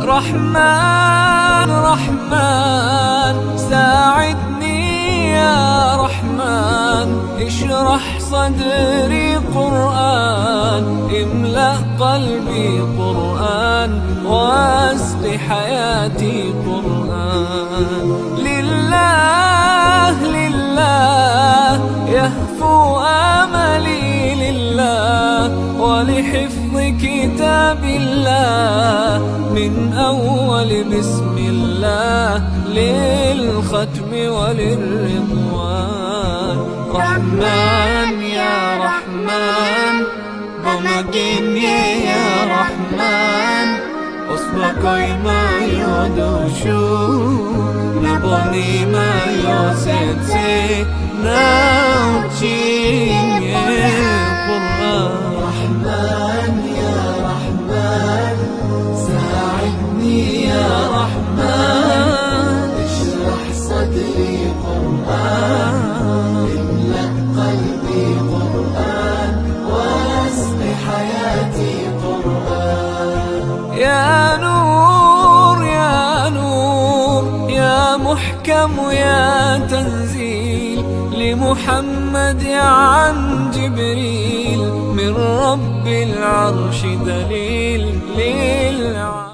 رحمن رحمن ساعدني يا رحمن، اشرح صدري قرآن، املأ قلبي قرآن، واسق حياتي قرآن. لله لله يهفو آملي لله، ولحفظ كتاب الله من أول بسم الله للختم وللرضوان. رحمن يا رحمن بمجيني يا رحمن، أصبحي ما يدوشو نبني ما يوسيتي نوتشي قرآن. رحمن يا رحمن ساعدني يا رحمن، اشرح صدري قرآن، املأ قلبي قرآن، واسق حياتي قرآن. يا نور يا نور يا محكم يا تنزيل، لمحمد عن جبريل، من رب العرش دليل للعالمين.